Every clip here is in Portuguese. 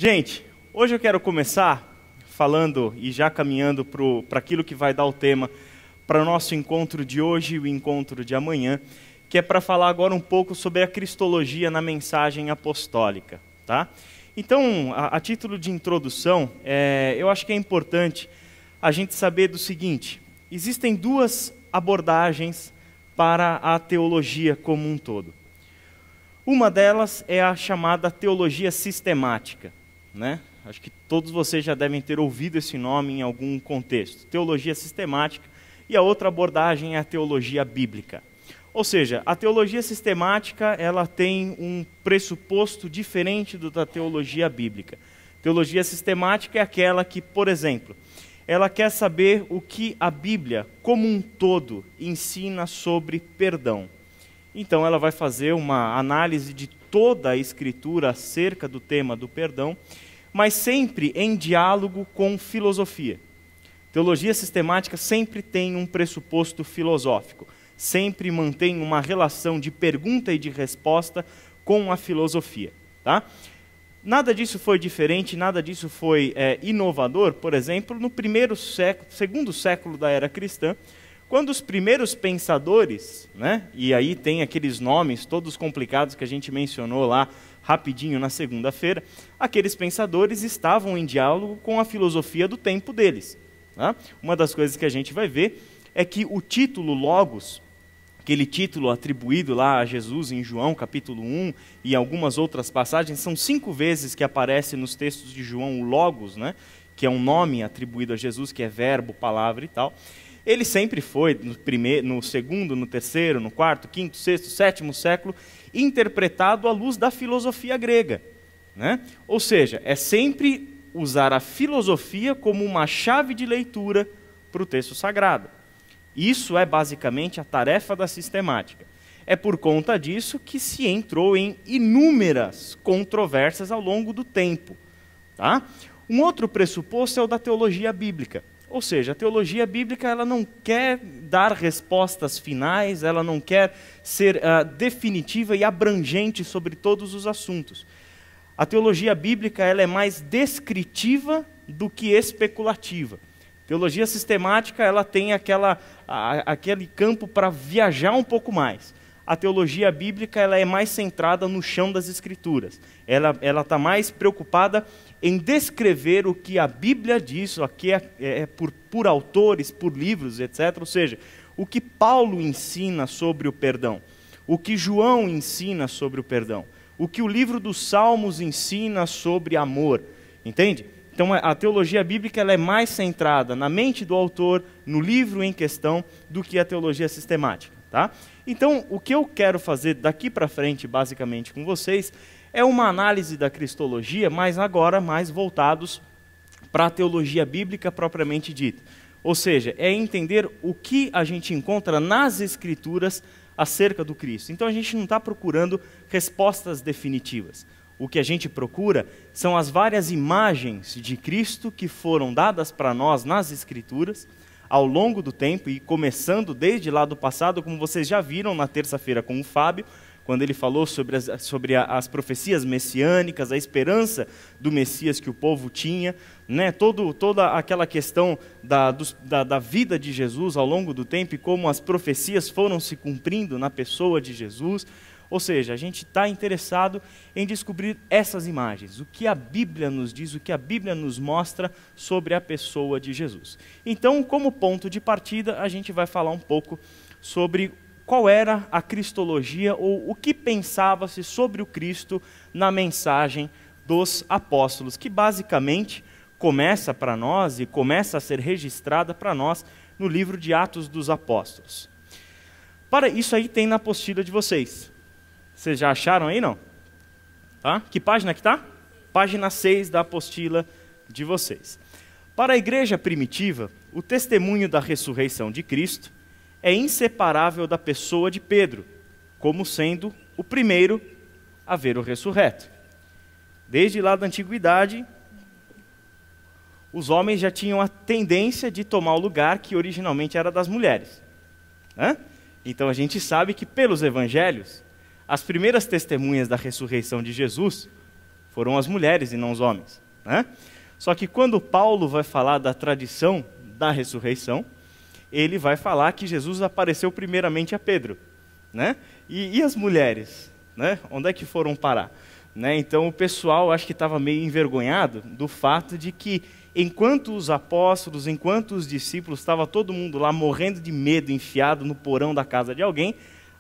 Gente, hoje eu quero começar falando e já caminhando para aquilo que vai dar o tema para o nosso encontro de hoje e o encontro de amanhã, que é para falar agora um pouco sobre a cristologia na mensagem apostólica, tá? Então, a título de introdução, eu acho que é importante a gente saber do seguinte: existem duas abordagens para a teologia como um todo. Uma delas é a chamada teologia sistemática, né? Acho que todos vocês já devem ter ouvido esse nome em algum contexto. Teologia sistemática. E a outra abordagem é a teologia bíblica. Ou seja, a teologia sistemática ela tem um pressuposto diferente da teologia bíblica. Teologia sistemática é aquela que, por exemplo, ela quer saber o que a Bíblia, como um todo, ensina sobre perdão. Então ela vai fazer uma análise de toda a Escritura acerca do tema do perdão, mas sempre em diálogo com filosofia. Teologia sistemática sempre tem um pressuposto filosófico, sempre mantém uma relação de pergunta e de resposta com a filosofia, tá? Nada disso foi diferente, nada disso foi inovador, por exemplo, no segundo século da era cristã, quando os primeiros pensadores, né, e aí tem aqueles nomes todos complicados que a gente mencionou lá rapidinho na segunda-feira, aqueles pensadores estavam em diálogo com a filosofia do tempo deles. Tá? Uma das coisas que a gente vai ver é que o título Logos, aquele título atribuído lá a Jesus em João capítulo 1 e algumas outras passagens, são 5 vezes que aparece nos textos de João o Logos, né, que é um nome atribuído a Jesus, que é verbo, palavra e tal. Ele sempre foi, no segundo, no terceiro, no quarto, quinto, sexto, sétimo século, interpretado à luz da filosofia grega, né? Ou seja, é sempre usar a filosofia como uma chave de leitura para o texto sagrado. Isso é basicamente a tarefa da sistemática. É por conta disso que se entrou em inúmeras controvérsias ao longo do tempo, tá? Um outro pressuposto é o da teologia bíblica. Ou seja, a teologia bíblica ela não quer dar respostas finais, ela não quer ser definitiva e abrangente sobre todos os assuntos. A teologia bíblica ela é mais descritiva do que especulativa. Teologia sistemática ela tem aquele campo para viajar um pouco mais. A teologia bíblica ela é mais centrada no chão das Escrituras. Ela está mais preocupada em descrever o que a Bíblia diz, aqui por autores, por livros, etc. Ou seja, o que Paulo ensina sobre o perdão, o que João ensina sobre o perdão, o que o livro dos Salmos ensina sobre amor, entende? Então a teologia bíblica ela é mais centrada na mente do autor, no livro em questão, do que a teologia sistemática, tá? Então o que eu quero fazer daqui para frente, basicamente com vocês, é uma análise da cristologia, mas agora mais voltados para a teologia bíblica propriamente dita. Ou seja, é entender o que a gente encontra nas Escrituras acerca do Cristo. Então a gente não está procurando respostas definitivas. O que a gente procura são as várias imagens de Cristo que foram dadas para nós nas Escrituras ao longo do tempo e começando desde lá do passado, como vocês já viram na terça-feira com o Fábio, quando ele falou sobre as profecias messiânicas, a esperança do Messias que o povo tinha, né? Toda aquela questão da vida de Jesus ao longo do tempo e como as profecias foram se cumprindo na pessoa de Jesus. Ou seja, a gente está interessado em descobrir essas imagens, o que a Bíblia nos diz, o que a Bíblia nos mostra sobre a pessoa de Jesus. Então, como ponto de partida, a gente vai falar um pouco sobre qual era a cristologia ou o que pensava-se sobre o Cristo na mensagem dos apóstolos, que basicamente começa para nós e começa a ser registrada para nós no livro de Atos dos Apóstolos. Para isso aí tem na apostila de vocês. Vocês já acharam aí, não? Tá? Que página que está? Página 6 da apostila de vocês. Para a igreja primitiva, o testemunho da ressurreição de Cristo é inseparável da pessoa de Pedro, como sendo o primeiro a ver o ressurreto. Desde lá da antiguidade, os homens já tinham a tendência de tomar o lugar que originalmente era das mulheres, né? Então a gente sabe que pelos evangelhos, as primeiras testemunhas da ressurreição de Jesus foram as mulheres e não os homens, né? Só que quando Paulo vai falar da tradição da ressurreição, ele vai falar que Jesus apareceu primeiramente a Pedro, né? E as mulheres, né? Onde é que foram parar? Né? Então o pessoal acho que estava meio envergonhado do fato de que enquanto os apóstolos, enquanto os discípulos, estava todo mundo lá morrendo de medo, enfiado no porão da casa de alguém,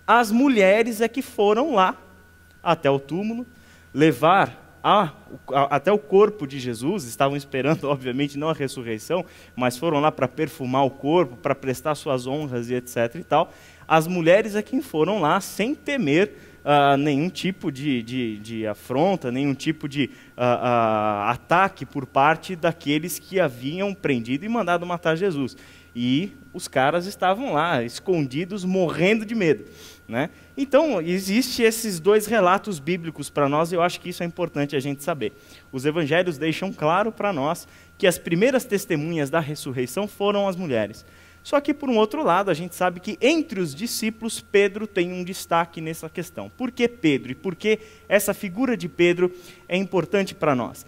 as mulheres é que foram lá até o túmulo, levar até o corpo de Jesus, estavam esperando, obviamente, não a ressurreição, mas foram lá para perfumar o corpo, para prestar suas honras e etc. e tal. As mulheres é quem foram lá sem temer nenhum tipo de afronta, nenhum tipo de ataque por parte daqueles que haviam prendido e mandado matar Jesus. E os caras estavam lá, escondidos, morrendo de medo, né? Então, existem esses dois relatos bíblicos para nós, e eu acho que isso é importante a gente saber. Os evangelhos deixam claro para nós que as primeiras testemunhas da ressurreição foram as mulheres. Só que, por um outro lado, a gente sabe que entre os discípulos, Pedro tem um destaque nessa questão. Por que Pedro? E por que essa figura de Pedro é importante para nós?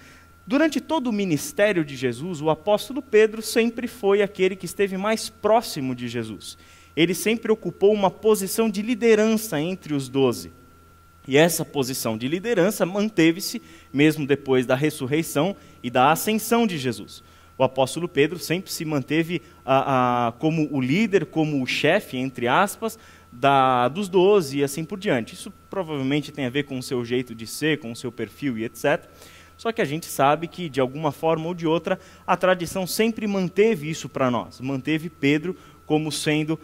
Durante todo o ministério de Jesus, o apóstolo Pedro sempre foi aquele que esteve mais próximo de Jesus. Ele sempre ocupou uma posição de liderança entre os 12. E essa posição de liderança manteve-se mesmo depois da ressurreição e da ascensão de Jesus. O apóstolo Pedro sempre se manteve como o líder, como o chefe, entre aspas, dos 12 e assim por diante. Isso provavelmente tem a ver com o seu jeito de ser, com o seu perfil e etc. Só que a gente sabe que, de alguma forma ou de outra, a tradição sempre manteve isso para nós. Manteve Pedro como sendo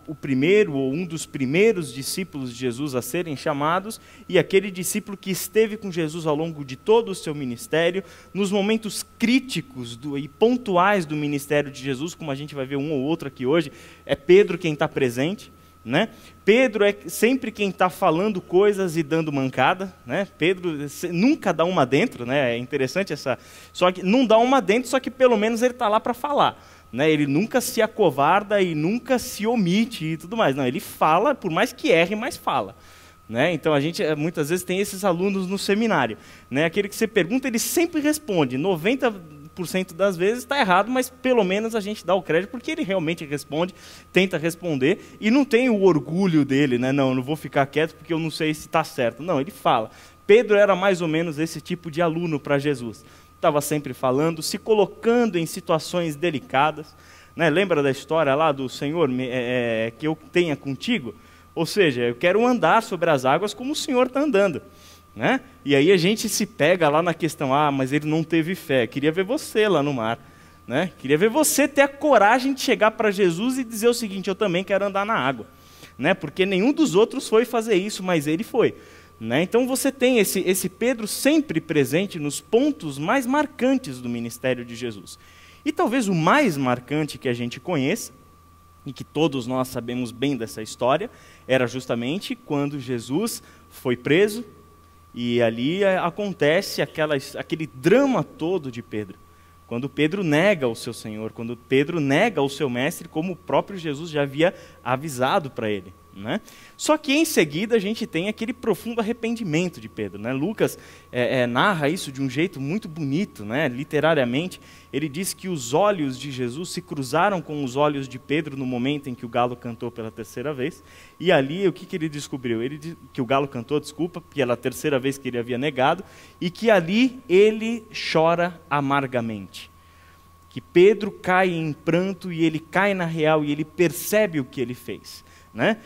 o primeiro ou um dos primeiros discípulos de Jesus a serem chamados, e aquele discípulo que esteve com Jesus ao longo de todo o seu ministério, nos momentos críticos e pontuais do ministério de Jesus, como a gente vai ver um ou outro aqui hoje, é Pedro quem está presente, né? Pedro é sempre quem está falando coisas e dando mancada, né? Pedro nunca dá uma dentro, né? É interessante só que não dá uma dentro, só que pelo menos ele está lá para falar. Né, ele nunca se acovarda e nunca se omite e tudo mais. Não, ele fala, por mais que erre, mas fala. Né? Então a gente muitas vezes tem esses alunos no seminário. Né? Aquele que você pergunta, ele sempre responde. 90% das vezes está errado, mas pelo menos a gente dá o crédito porque ele realmente responde, tenta responder e não tem o orgulho dele, né? Não vou ficar quieto porque eu não sei se está certo. Não, ele fala. Pedro era mais ou menos esse tipo de aluno para Jesus. Estava sempre falando, se colocando em situações delicadas. Né? Lembra da história lá do Senhor, que eu tenha contigo? Ou seja, eu quero andar sobre as águas como o Senhor está andando. Né? E aí a gente se pega lá na questão, mas ele não teve fé. Queria ver você lá no mar. Né? Queria ver você ter a coragem de chegar para Jesus e dizer o seguinte, eu também quero andar na água. Né? Porque nenhum dos outros foi fazer isso, mas ele foi. Né? Então você tem esse Pedro sempre presente nos pontos mais marcantes do ministério de Jesus. E talvez o mais marcante que a gente conheça, e que todos nós sabemos bem dessa história, era justamente quando Jesus foi preso, e ali acontece aquele drama todo de Pedro. Quando Pedro nega o seu Senhor, quando Pedro nega o seu mestre, como o próprio Jesus já havia avisado para ele. Né? Só que em seguida a gente tem aquele profundo arrependimento de Pedro. Né? Lucas narra isso de um jeito muito bonito, né? Literariamente. Ele diz que os olhos de Jesus se cruzaram com os olhos de Pedro no momento em que o galo cantou pela terceira vez. E ali o que ele descobriu? Que o galo cantou, pela terceira vez que ele havia negado, e que ali ele chora amargamente. Que Pedro cai em pranto e ele cai na real e ele percebe o que ele fez. Né?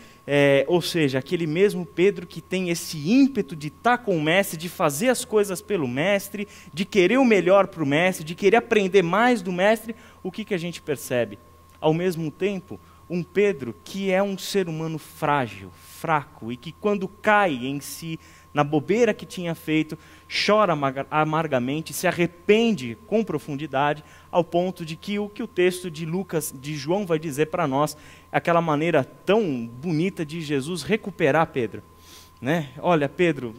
Ou seja, aquele mesmo Pedro que tem esse ímpeto de estar com o mestre, de fazer as coisas pelo mestre, de querer o melhor para o mestre, de querer aprender mais do mestre, o que a gente percebe? Ao mesmo tempo, um Pedro que é um ser humano frágil, fraco, e que quando cai em si, na bobeira que tinha feito, chora amargamente, se arrepende com profundidade, ao ponto de que o texto de João vai dizer para nós, aquela maneira tão bonita de Jesus recuperar Pedro. Né? Olha, Pedro,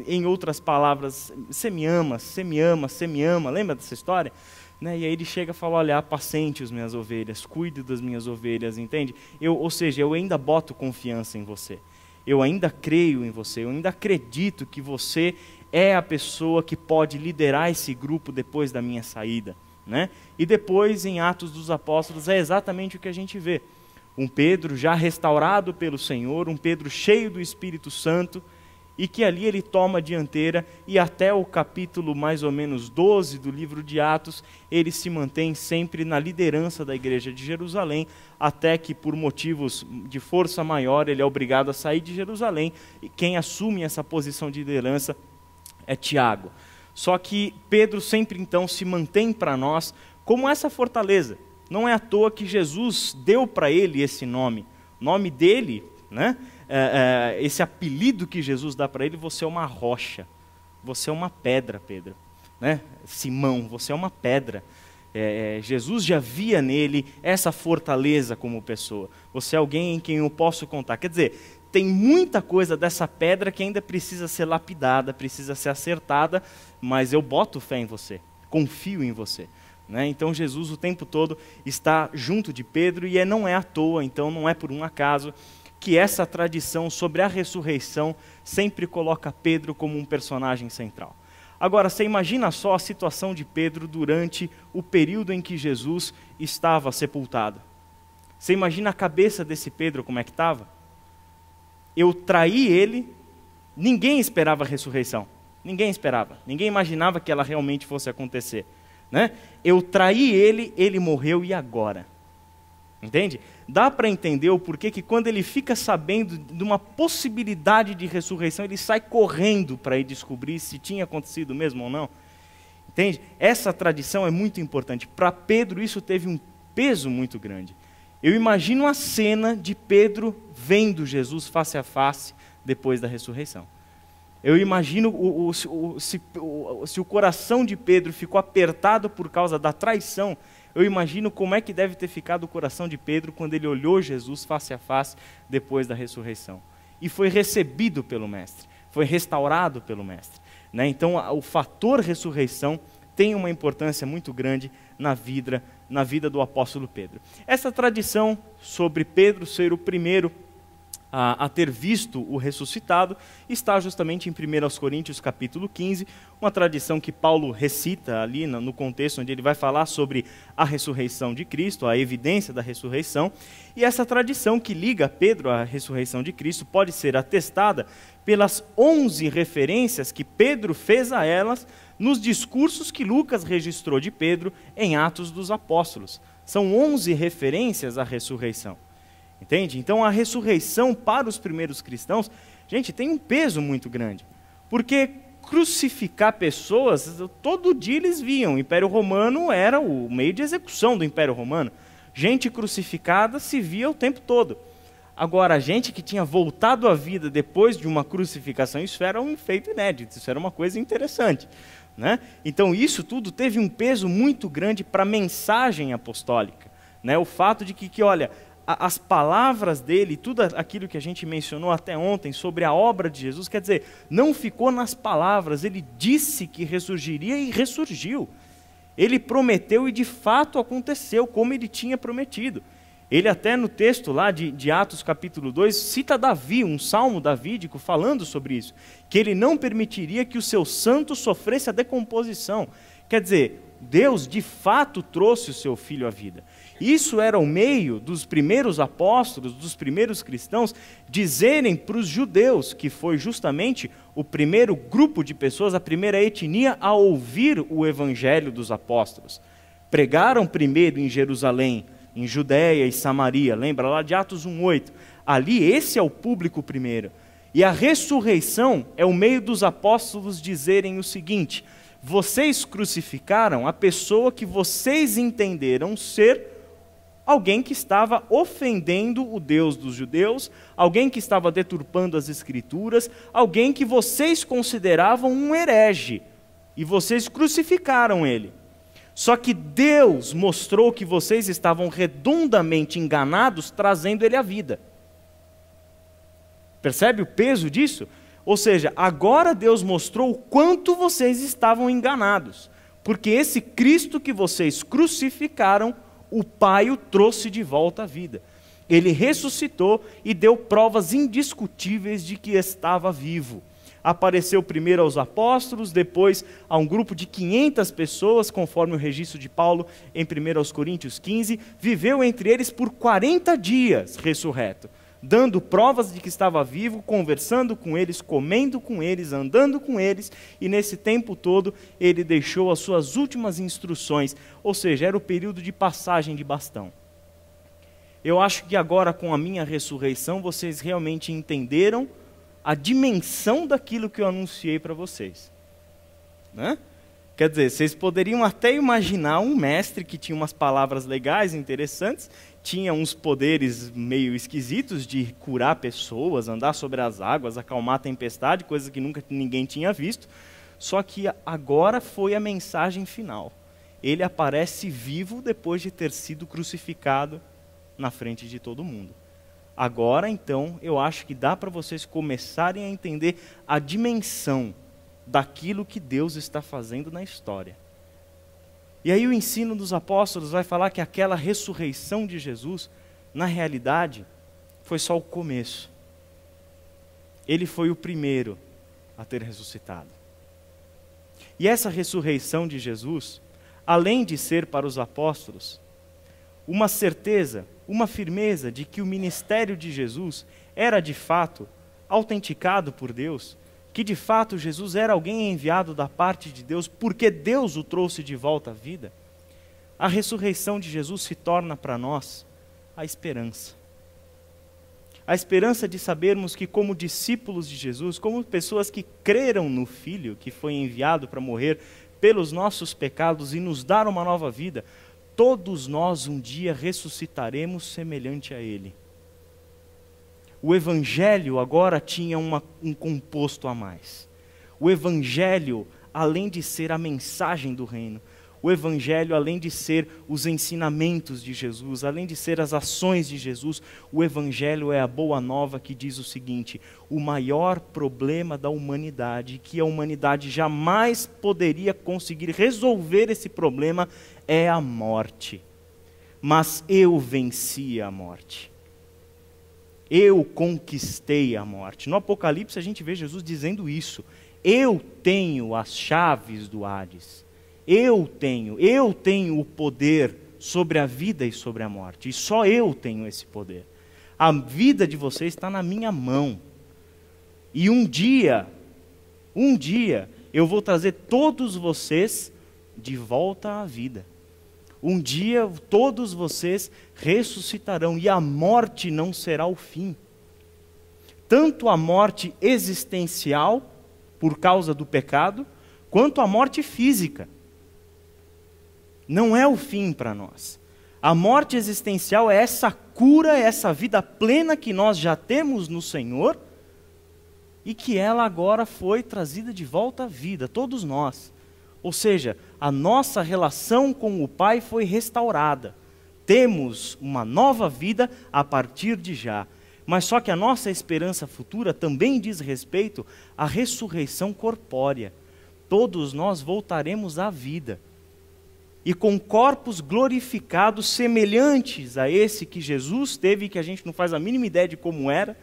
em outras palavras, você me ama, você me ama, você me ama, lembra dessa história? Né? E aí ele chega e fala, olha, apacente as minhas ovelhas, cuide das minhas ovelhas, entende? Ou seja, eu ainda boto confiança em você. Eu ainda creio em você, eu ainda acredito que você é a pessoa que pode liderar esse grupo depois da minha saída, né? E depois, em Atos dos Apóstolos, é exatamente o que a gente vê. Um Pedro já restaurado pelo Senhor, um Pedro cheio do Espírito Santo, e que ali ele toma a dianteira, e até o capítulo mais ou menos 12 do livro de Atos, ele se mantém sempre na liderança da igreja de Jerusalém, até que por motivos de força maior ele é obrigado a sair de Jerusalém, e quem assume essa posição de liderança é Tiago. Só que Pedro sempre então se mantém para nós como essa fortaleza. Não é à toa que Jesus deu para ele esse nome. O nome dele, né? Esse apelido que Jesus dá para ele: você é uma rocha, você é uma pedra, Pedro, né? Simão, você é uma pedra. Jesus já via nele essa fortaleza como pessoa. Você é alguém em quem eu posso contar. Quer dizer, tem muita coisa dessa pedra que ainda precisa ser lapidada, precisa ser acertada, mas eu boto fé em você, confio em você, né? Então Jesus o tempo todo está junto de Pedro, e não é à toa, então não é por um acaso que essa tradição sobre a ressurreição sempre coloca Pedro como um personagem central. Agora, você imagina só a situação de Pedro durante o período em que Jesus estava sepultado. Você imagina a cabeça desse Pedro como é que estava? Eu traí ele, ninguém esperava a ressurreição. Ninguém esperava, ninguém imaginava que ela realmente fosse acontecer, né? Eu traí ele, ele morreu, e agora? Entende? Dá para entender o porquê que quando ele fica sabendo de uma possibilidade de ressurreição, ele sai correndo para ir descobrir se tinha acontecido mesmo ou não. Entende? Essa tradição é muito importante. Para Pedro isso teve um peso muito grande. Eu imagino a cena de Pedro vendo Jesus face a face depois da ressurreição. Eu imagino se o coração de Pedro ficou apertado por causa da traição. Eu imagino como é que deve ter ficado o coração de Pedro quando ele olhou Jesus face a face depois da ressurreição. E foi recebido pelo Mestre, foi restaurado pelo Mestre, né? Então o fator ressurreição tem uma importância muito grande na vida do apóstolo Pedro. Essa tradição sobre Pedro ser o primeiro a ter visto o ressuscitado está justamente em 1 Coríntios capítulo 15, uma tradição que Paulo recita ali no contexto onde ele vai falar sobre a ressurreição de Cristo, a evidência da ressurreição, e essa tradição que liga Pedro à ressurreição de Cristo pode ser atestada pelas 11 referências que Pedro fez a elas nos discursos que Lucas registrou de Pedro em Atos dos Apóstolos. São 11 referências à ressurreição. Entende? Então a ressurreição para os primeiros cristãos, gente, tem um peso muito grande. Porque crucificar pessoas, todo dia eles viam. O Império Romano era o meio de execução do Império Romano. Gente crucificada se via o tempo todo. Agora, a gente que tinha voltado à vida depois de uma crucificação, isso era um feito inédito, isso era uma coisa interessante, né? Então isso tudo teve um peso muito grande para a mensagem apostólica, né? O fato de que olha, as palavras dele, tudo aquilo que a gente mencionou até ontem sobre a obra de Jesus, quer dizer, não ficou nas palavras, ele disse que ressurgiria e ressurgiu. Ele prometeu e de fato aconteceu, como ele tinha prometido. Ele até no texto lá de Atos capítulo 2, cita Davi, um salmo davídico falando sobre isso, que ele não permitiria que o seu santo sofresse a decomposição. Quer dizer, Deus de fato trouxe o seu filho à vida. Isso era o meio dos primeiros apóstolos, dos primeiros cristãos, dizerem para os judeus, que foi justamente o primeiro grupo de pessoas, a primeira etnia a ouvir o evangelho dos apóstolos. Pregaram primeiro em Jerusalém, em Judéia e Samaria, lembra lá de Atos 1:8? Ali esse é o público primeiro. E a ressurreição é o meio dos apóstolos dizerem o seguinte: vocês crucificaram a pessoa que vocês entenderam ser alguém que estava ofendendo o Deus dos judeus, alguém que estava deturpando as escrituras, alguém que vocês consideravam um herege, e vocês crucificaram ele. Só que Deus mostrou que vocês estavam redondamente enganados, trazendo ele à vida. Percebe o peso disso? Ou seja, agora Deus mostrou o quanto vocês estavam enganados, porque esse Cristo que vocês crucificaram, o Pai o trouxe de volta à vida. Ele ressuscitou e deu provas indiscutíveis de que estava vivo. Apareceu primeiro aos apóstolos, depois a um grupo de 500 pessoas, conforme o registro de Paulo em 1 Coríntios 15, viveu entre eles por 40 dias ressurreto, dando provas de que estava vivo, conversando com eles, comendo com eles, andando com eles, e nesse tempo todo ele deixou as suas últimas instruções, ou seja, era o período de passagem de bastão. Eu acho que agora, com a minha ressurreição, vocês realmente entenderam a dimensão daquilo que eu anunciei para vocês. Né? Quer dizer, vocês poderiam até imaginar um mestre que tinha umas palavras legais, interessantes, tinha uns poderes meio esquisitos de curar pessoas, andar sobre as águas, acalmar a tempestade, coisa que nunca ninguém tinha visto. Só que agora foi a mensagem final. Ele aparece vivo depois de ter sido crucificado na frente de todo mundo. Agora, então, eu acho que dá para vocês começarem a entender a dimensão daquilo que Deus está fazendo na história. E aí o ensino dos apóstolos vai falar que aquela ressurreição de Jesus, na realidade, foi só o começo. Ele foi o primeiro a ter ressuscitado. E essa ressurreição de Jesus, além de ser para os apóstolos uma certeza, uma firmeza de que o ministério de Jesus era de fato autenticado por Deus, que de fato Jesus era alguém enviado da parte de Deus, porque Deus o trouxe de volta à vida, a ressurreição de Jesus se torna para nós a esperança. A esperança de sabermos que, como discípulos de Jesus, como pessoas que creram no Filho, que foi enviado para morrer pelos nossos pecados e nos dar uma nova vida, todos nós um dia ressuscitaremos semelhante a Ele. O Evangelho agora tinha um composto a mais. O Evangelho, além de ser a mensagem do reino, o Evangelho, além de ser os ensinamentos de Jesus, além de ser as ações de Jesus, o Evangelho é a boa nova que diz o seguinte: o maior problema da humanidade, que a humanidade jamais poderia conseguir resolver esse problema, é a morte. Mas eu venci a morte. Eu conquistei a morte. No Apocalipse a gente vê Jesus dizendo isso. Eu tenho as chaves do Hades. Eu tenho o poder sobre a vida e sobre a morte. E só eu tenho esse poder. A vida de vocês está na minha mão. E um dia, eu vou trazer todos vocês de volta à vida. Um dia todos vocês ressuscitarão e a morte não será o fim. Tanto a morte existencial, por causa do pecado, quanto a morte física. Não é o fim para nós. A morte existencial é essa cura, essa vida plena que nós já temos no Senhor e que ela agora foi trazida de volta à vida, todos nós. Ou seja, a nossa relação com o Pai foi restaurada. Temos uma nova vida a partir de já. Mas só que a nossa esperança futura também diz respeito à ressurreição corpórea. Todos nós voltaremos à vida. E com corpos glorificados semelhantes a esse que Jesus teve, que a gente não faz a mínima ideia de como era.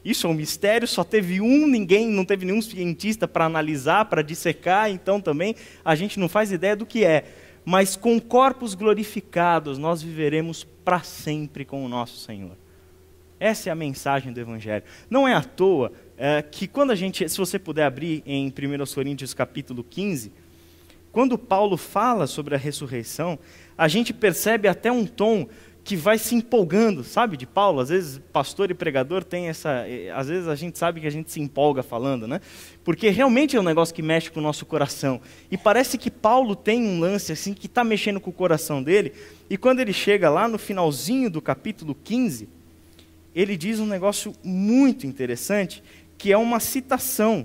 Isso é um mistério, só teve não teve nenhum cientista para analisar, para dissecar, então também a gente não faz ideia do que é. Mas com corpos glorificados nós viveremos para sempre com o nosso Senhor. Essa é a mensagem do Evangelho. Não é à toa que quando se você puder abrir em 1 Coríntios capítulo 15, quando Paulo fala sobre a ressurreição, a gente percebe até um tom que vai se empolgando, sabe, de Paulo. Às vezes pastor e pregador tem às vezes a gente sabe que a gente se empolga falando, né? Porque realmente é um negócio que mexe com o nosso coração. E parece que Paulo tem um lance assim que está mexendo com o coração dele, e quando ele chega lá no finalzinho do capítulo 15, ele diz um negócio muito interessante, que é uma citação,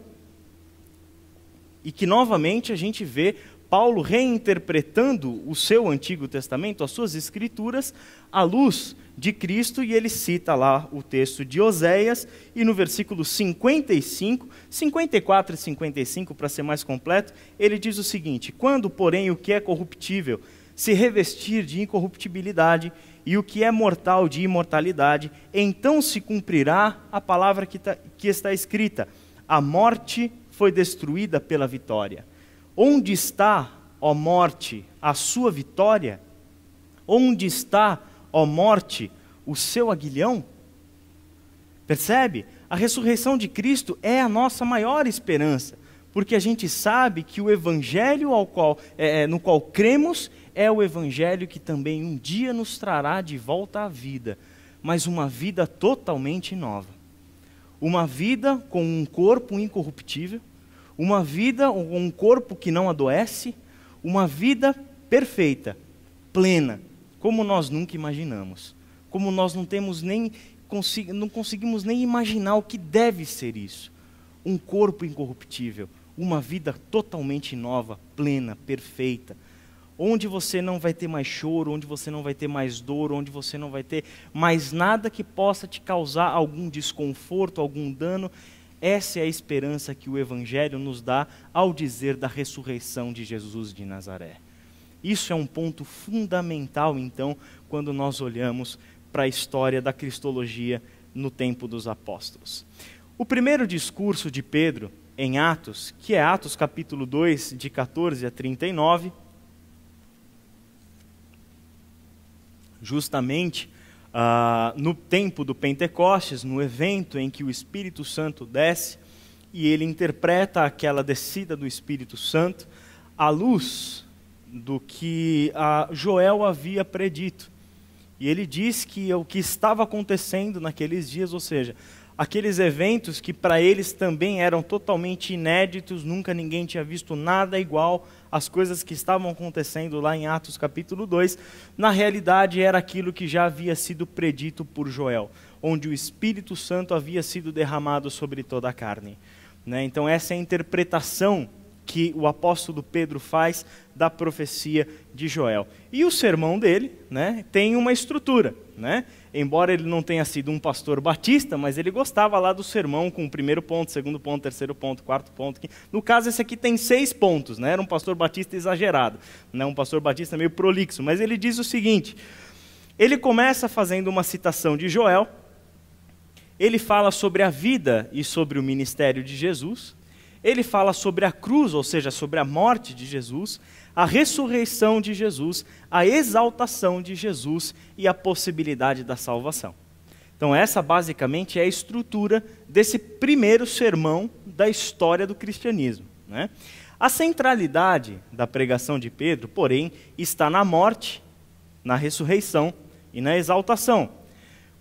e que novamente a gente vê Paulo reinterpretando o seu Antigo Testamento, as suas escrituras, à luz de Cristo, e ele cita lá o texto de Oséias, e no versículo 55, 54 e 55, para ser mais completo, ele diz o seguinte: quando, porém, o que é corruptível se revestir de incorruptibilidade, e o que é mortal de imortalidade, então se cumprirá a palavra que está escrita: a morte foi destruída pela vitória. Onde está, ó morte, a sua vitória? Onde está, ó morte, o seu aguilhão? Percebe? A ressurreição de Cristo é a nossa maior esperança, porque a gente sabe que o evangelho no qual cremos é o evangelho que também um dia nos trará de volta à vida, mas uma vida totalmente nova. Uma vida com um corpo incorruptível, uma vida com um corpo que não adoece, uma vida perfeita, plena, como nós nunca imaginamos, como nós não conseguimos nem imaginar o que deve ser isso. Um corpo incorruptível, uma vida totalmente nova, plena, perfeita, onde você não vai ter mais choro, onde você não vai ter mais dor, onde você não vai ter mais nada que possa te causar algum desconforto, algum dano. Essa é a esperança que o Evangelho nos dá ao dizer da ressurreição de Jesus de Nazaré. Isso é um ponto fundamental, então, quando nós olhamos para a história da cristologia no tempo dos apóstolos. O primeiro discurso de Pedro em Atos, que é Atos capítulo 2, de 14 a 39, justamente no tempo do Pentecostes, no evento em que o Espírito Santo desce, e ele interpreta aquela descida do Espírito Santo à luz do que Joel havia predito. E ele diz que o que estava acontecendo naqueles dias, ou seja, aqueles eventos que para eles também eram totalmente inéditos, nunca ninguém tinha visto nada igual às coisas que estavam acontecendo lá em Atos capítulo 2, na realidade era aquilo que já havia sido predito por Joel, onde o Espírito Santo havia sido derramado sobre toda a carne. Então essa é a interpretação que o apóstolo Pedro faz da profecia de Joel. E o sermão dele tem uma estrutura. Embora ele não tenha sido um pastor batista, mas ele gostava lá do sermão com o primeiro ponto, segundo ponto, terceiro ponto, quarto ponto. No caso, esse aqui tem 6 pontos. Era um pastor batista exagerado, um pastor batista meio prolixo. Mas ele diz o seguinte, ele começa fazendo uma citação de Joel, ele fala sobre a vida e sobre o ministério de Jesus, ele fala sobre a cruz, ou seja, sobre a morte de Jesus, a ressurreição de Jesus, a exaltação de Jesus e a possibilidade da salvação. Então essa basicamente é a estrutura desse primeiro sermão da história do cristianismo. A centralidade da pregação de Pedro, porém, está na morte, na ressurreição e na exaltação,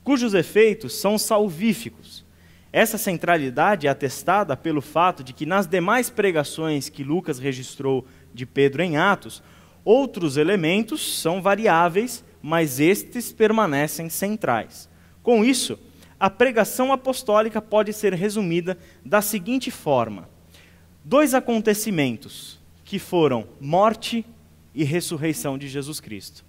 cujos efeitos são salvíficos. Essa centralidade é atestada pelo fato de que nas demais pregações que Lucas registrou de Pedro em Atos, outros elementos são variáveis, mas estes permanecem centrais. Com isso, a pregação apostólica pode ser resumida da seguinte forma: 2 acontecimentos, que foram morte e ressurreição de Jesus Cristo,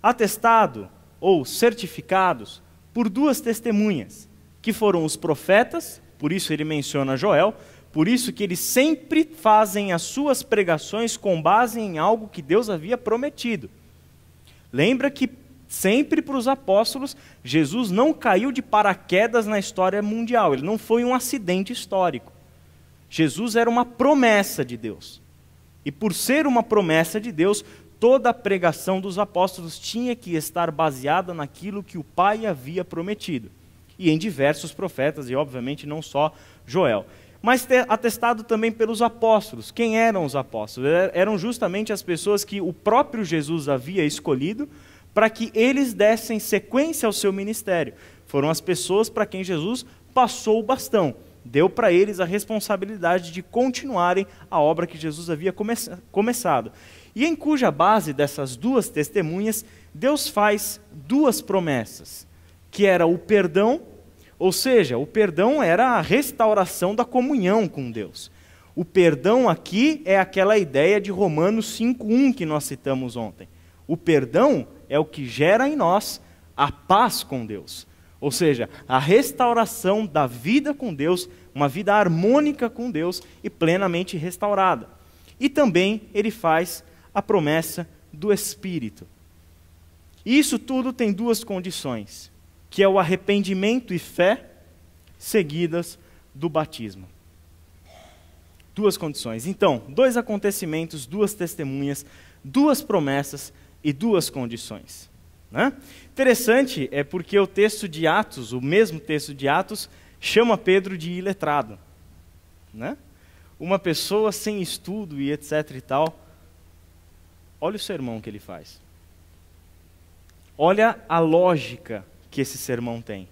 atestado ou certificados por 2 testemunhas, que foram os profetas, por isso ele menciona Joel, por isso que eles sempre fazem as suas pregações com base em algo que Deus havia prometido. Lembra que sempre para os apóstolos, Jesus não caiu de paraquedas na história mundial, ele não foi um acidente histórico. Jesus era uma promessa de Deus. E por ser uma promessa de Deus, toda a pregação dos apóstolos tinha que estar baseada naquilo que o Pai havia prometido. E em diversos profetas, e obviamente não só Joel. Mas atestado também pelos apóstolos. Quem eram os apóstolos? Eram justamente as pessoas que o próprio Jesus havia escolhido para que eles dessem sequência ao seu ministério. Foram as pessoas para quem Jesus passou o bastão. Deu para eles a responsabilidade de continuarem a obra que Jesus havia começado. E em cuja base dessas 2 testemunhas, Deus faz 2 promessas, que era o perdão, ou seja, o perdão era a restauração da comunhão com Deus. O perdão aqui é aquela ideia de Romanos 5:1 que nós citamos ontem. O perdão é o que gera em nós a paz com Deus. Ou seja, a restauração da vida com Deus, uma vida harmônica com Deus e plenamente restaurada. E também ele faz a promessa do Espírito. E isso tudo tem 2 condições, que é o arrependimento e fé, seguidas do batismo. Duas condições. Então, 2 acontecimentos, 2 testemunhas, 2 promessas e 2 condições. Né? Interessante é porque o texto de Atos, o mesmo texto de Atos, chama Pedro de iletrado. Né? Uma pessoa sem estudo e etc e tal. Olha o sermão que ele faz. Olha a lógica que esse sermão tem.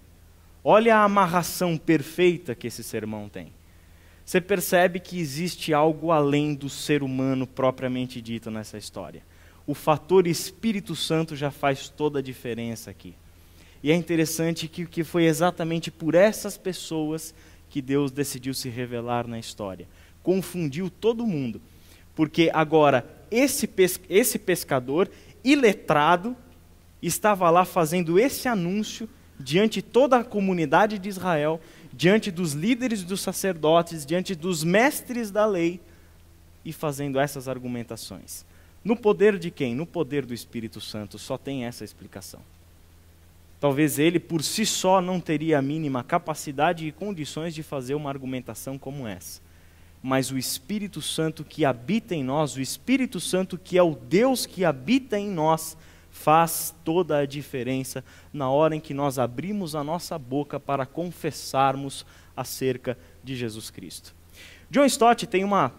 Olha a amarração perfeita que esse sermão tem. Você percebe que existe algo além do ser humano propriamente dito nessa história. O fator Espírito Santo já faz toda a diferença aqui. E é interessante que foi exatamente por essas pessoas que Deus decidiu se revelar na história. Confundiu todo mundo. Porque agora, esse pescador iletrado estava lá fazendo esse anúncio diante de toda a comunidade de Israel, diante dos líderes dos sacerdotes, diante dos mestres da lei, e fazendo essas argumentações. No poder de quem? No poder do Espírito Santo, só tem essa explicação. Talvez ele, por si só, não teria a mínima capacidade e condições de fazer uma argumentação como essa. Mas o Espírito Santo que habita em nós, o Espírito Santo que é o Deus que habita em nós, faz toda a diferença na hora em que nós abrimos a nossa boca para confessarmos acerca de Jesus Cristo. John Stott tem uma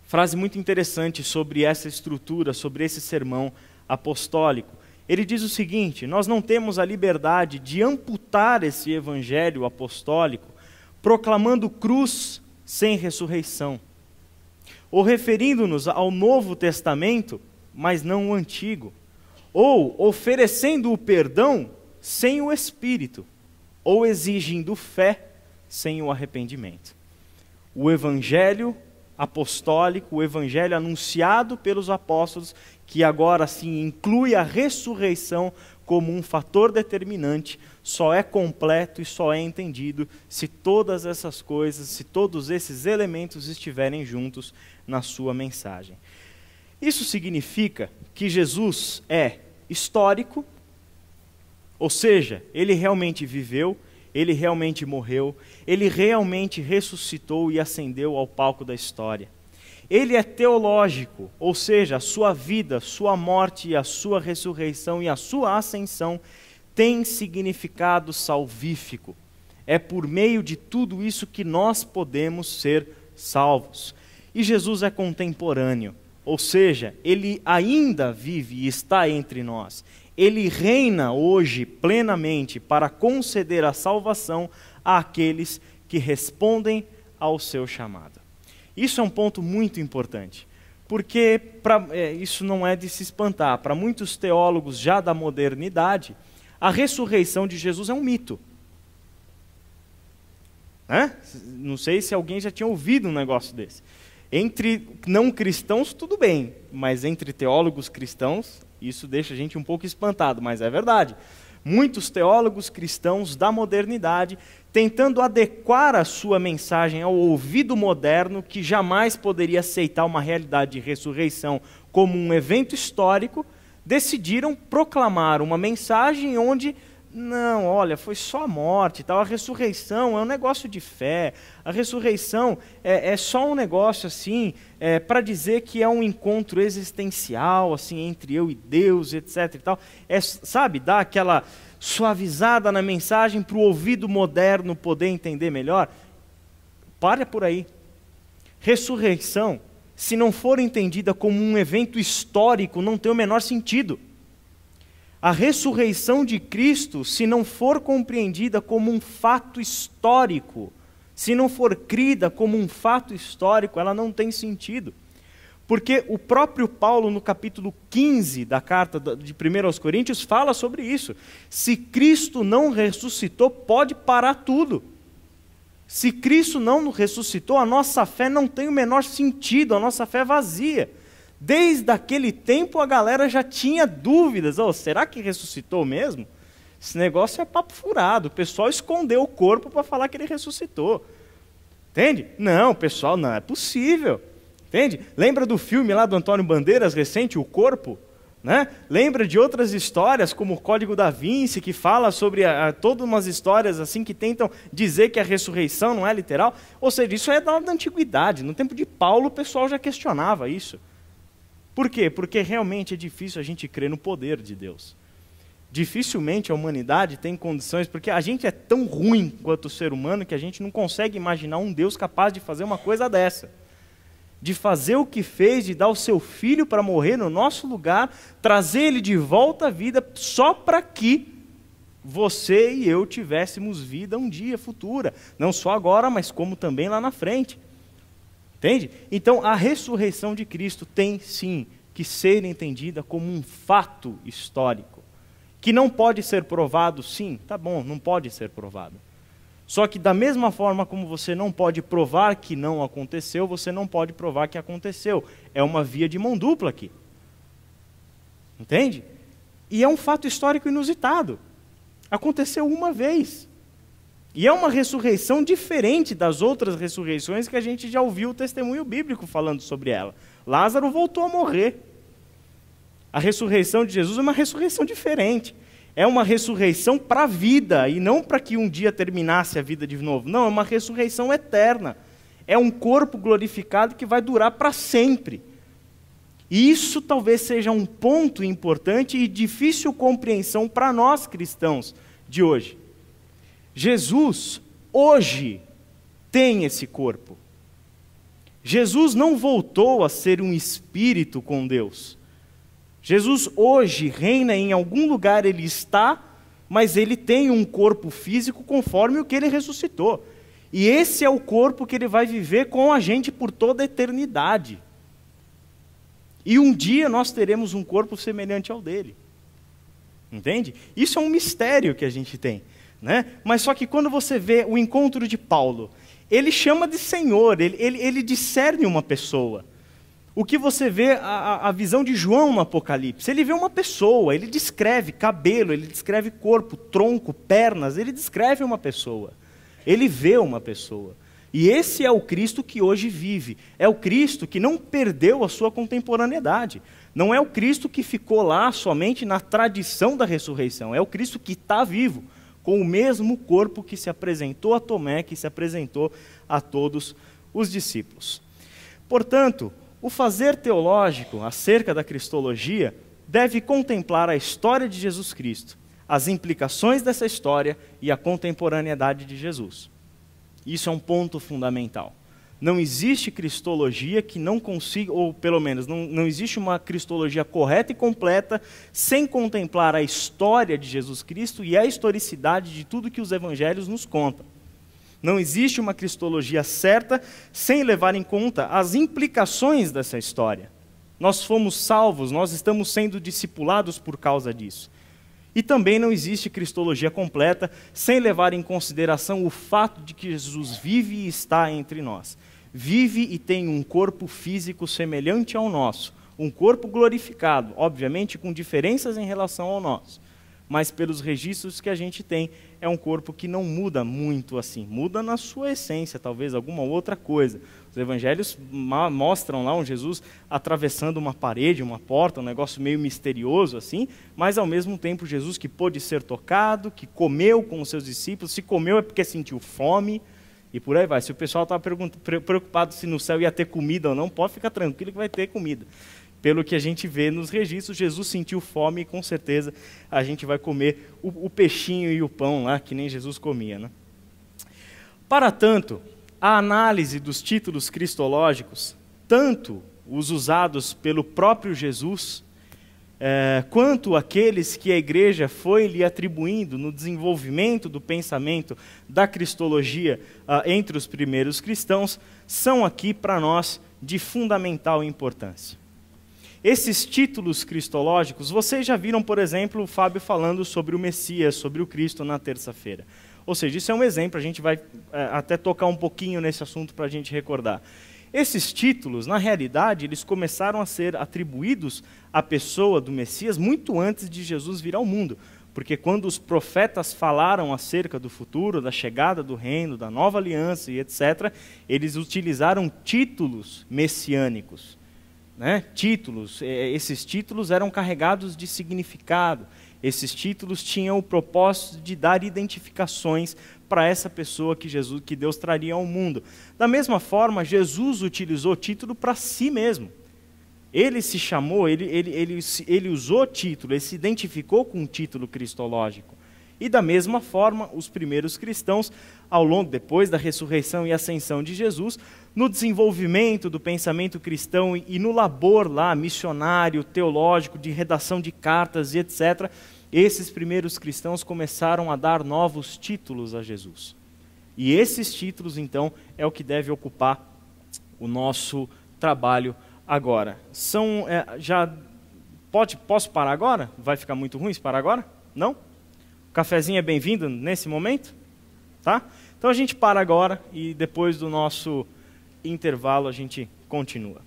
frase muito interessante sobre essa estrutura, sobre esse sermão apostólico. Ele diz o seguinte: nós não temos a liberdade de amputar esse evangelho apostólico proclamando cruz sem ressurreição, ou referindo-nos ao Novo Testamento, mas não o Antigo, ou oferecendo o perdão sem o Espírito, ou exigindo fé sem o arrependimento. O Evangelho apostólico, o Evangelho anunciado pelos apóstolos, que agora sim inclui a ressurreição como um fator determinante, só é completo e só é entendido se todas essas coisas, se todos esses elementos estiverem juntos na sua mensagem. Isso significa que Jesus é histórico, ou seja, ele realmente viveu, ele realmente morreu, ele realmente ressuscitou e ascendeu ao palco da história. Ele é teológico, ou seja, a sua vida, sua morte, a sua ressurreição e a sua ascensão tem significado salvífico. É por meio de tudo isso que nós podemos ser salvos. E Jesus é contemporâneo. Ou seja, ele ainda vive e está entre nós. Ele reina hoje plenamente para conceder a salvação àqueles que respondem ao seu chamado. Isso é um ponto muito importante, porque isso não é de se espantar. Para muitos teólogos já da modernidade, a ressurreição de Jesus é um mito. Não sei se alguém já tinha ouvido um negócio desse. Entre não cristãos, tudo bem, mas entre teólogos cristãos, isso deixa a gente um pouco espantado, mas é verdade. Muitos teólogos cristãos da modernidade, tentando adequar a sua mensagem ao ouvido moderno, que jamais poderia aceitar uma realidade de ressurreição como um evento histórico, decidiram proclamar uma mensagem onde não, olha, foi só a morte, tal. A ressurreição é um negócio de fé, a ressurreição é só um negócio assim, para dizer que é um encontro existencial, assim, entre eu e Deus, etc. E tal. Sabe, dá aquela suavizada na mensagem para o ouvido moderno poder entender melhor. Para por aí. Ressurreição, se não for entendida como um evento histórico, não tem o menor sentido. A ressurreição de Cristo, se não for compreendida como um fato histórico, se não for crida como um fato histórico, ela não tem sentido. Porque o próprio Paulo, no capítulo 15 da carta de 1 aos Coríntios, fala sobre isso. Se Cristo não ressuscitou, pode parar tudo. Se Cristo não ressuscitou, a nossa fé não tem o menor sentido, a nossa fé é vazia. Desde aquele tempo a galera já tinha dúvidas. Será que ressuscitou mesmo? Esse negócio é papo furado. O pessoal escondeu o corpo para falar que ele ressuscitou. Entende? Não, pessoal, não é possível. Entende? Lembra do filme lá do Antônio Bandeiras recente, O Corpo? né? Lembra de outras histórias, como o Código da Vinci, que fala sobre todas umas histórias assim que tentam dizer que a ressurreição não é literal? Ou seja, isso é da antiguidade. No tempo de Paulo, o pessoal já questionava isso. Por quê? Porque realmente é difícil a gente crer no poder de Deus. Dificilmente a humanidade tem condições, porque a gente é tão ruim quanto ser humano que a gente não consegue imaginar um Deus capaz de fazer uma coisa dessa. De fazer o que fez, de dar o seu filho para morrer no nosso lugar, trazer ele de volta à vida, só para que você e eu tivéssemos vida um dia futura. Não só agora, mas como também lá na frente. Entende? Então a ressurreição de Cristo tem sim que ser entendida como um fato histórico. Que não pode ser provado, sim, tá bom, não pode ser provado. Só que da mesma forma como você não pode provar que não aconteceu, você não pode provar que aconteceu. É uma via de mão dupla aqui. Entende? E é um fato histórico inusitado. Aconteceu uma vez. E é uma ressurreição diferente das outras ressurreições que a gente já ouviu o testemunho bíblico falando sobre ela. Lázaro voltou a morrer. A ressurreição de Jesus é uma ressurreição diferente. É uma ressurreição para a vida, e não para que um dia terminasse a vida de novo. Não, é uma ressurreição eterna. É um corpo glorificado que vai durar para sempre. E isso talvez seja um ponto importante e difícil compreensão para nós cristãos de hoje. Jesus, hoje, tem esse corpo. Jesus não voltou a ser um espírito com Deus. Jesus hoje reina em algum lugar, ele está, mas ele tem um corpo físico conforme o que ele ressuscitou. E esse é o corpo que ele vai viver com a gente por toda a eternidade. E um dia nós teremos um corpo semelhante ao dele. Entende? Isso é um mistério que a gente tem, né? Mas só que quando você vê o encontro de Paulo, ele chama de Senhor, ele discerne uma pessoa. O que você vê, a visão de João no Apocalipse, ele vê uma pessoa, ele descreve cabelo, ele descreve corpo, tronco, pernas, ele descreve uma pessoa. Ele vê uma pessoa. E esse é o Cristo que hoje vive. É o Cristo que não perdeu a sua contemporaneidade. Não é o Cristo que ficou lá somente na tradição da ressurreição. É o Cristo que está vivo, com o mesmo corpo que se apresentou a Tomé, que se apresentou a todos os discípulos. Portanto, o fazer teológico acerca da cristologia deve contemplar a história de Jesus Cristo, as implicações dessa história e a contemporaneidade de Jesus. Isso é um ponto fundamental. Não existe cristologia que não consiga, ou pelo menos não existe uma cristologia correta e completa sem contemplar a história de Jesus Cristo e a historicidade de tudo que os evangelhos nos contam. Não existe uma cristologia certa sem levar em conta as implicações dessa história. Nós fomos salvos, nós estamos sendo discipulados por causa disso. E também não existe cristologia completa sem levar em consideração o fato de que Jesus vive e está entre nós. Vive e tem um corpo físico semelhante ao nosso, um corpo glorificado, obviamente com diferenças em relação ao nosso. Mas pelos registros que a gente tem, é um corpo que não muda muito assim. Muda na sua essência, talvez alguma outra coisa. Os evangelhos mostram lá um Jesus atravessando uma parede, uma porta, um negócio meio misterioso assim, mas ao mesmo tempo Jesus que pôde ser tocado, que comeu com os seus discípulos. Se comeu é porque sentiu fome e por aí vai. Se o pessoal estava preocupado se no céu ia ter comida ou não, pode ficar tranquilo que vai ter comida. Pelo que a gente vê nos registros, Jesus sentiu fome e com certeza a gente vai comer o peixinho e o pão lá, que nem Jesus comia, né? Para tanto, a análise dos títulos cristológicos, tanto os usados pelo próprio Jesus, quanto aqueles que a igreja foi lhe atribuindo no desenvolvimento do pensamento da cristologia entre os primeiros cristãos, são aqui para nós de fundamental importância. Esses títulos cristológicos, vocês já viram, por exemplo, o Fábio falando sobre o Messias, sobre o Cristo na terça-feira. Ou seja, isso é um exemplo, a gente vai até tocar um pouquinho nesse assunto para a gente recordar. Esses títulos, na realidade, eles começaram a ser atribuídos à pessoa do Messias muito antes de Jesus vir ao mundo. Porque quando os profetas falaram acerca do futuro, da chegada do reino, da nova aliança e etc., eles utilizaram títulos messiânicos. né? Títulos. Esses títulos eram carregados de significado. Esses títulos tinham o propósito de dar identificações para essa pessoa que Deus traria ao mundo. Da mesma forma, Jesus utilizou título para si mesmo. Ele se chamou, ele usou título, ele se identificou com o título cristológico. E da mesma forma, os primeiros cristãos, depois da ressurreição e ascensão de Jesus, no desenvolvimento do pensamento cristão e no labor lá, missionário, teológico, de redação de cartas e etc., esses primeiros cristãos começaram a dar novos títulos a Jesus. E esses títulos, então, é o que deve ocupar o nosso trabalho agora. Posso parar agora? Vai ficar muito ruim se parar agora? Não? O cafezinho é bem-vindo nesse momento? Tá? Então a gente para agora e depois do nosso intervalo a gente continua.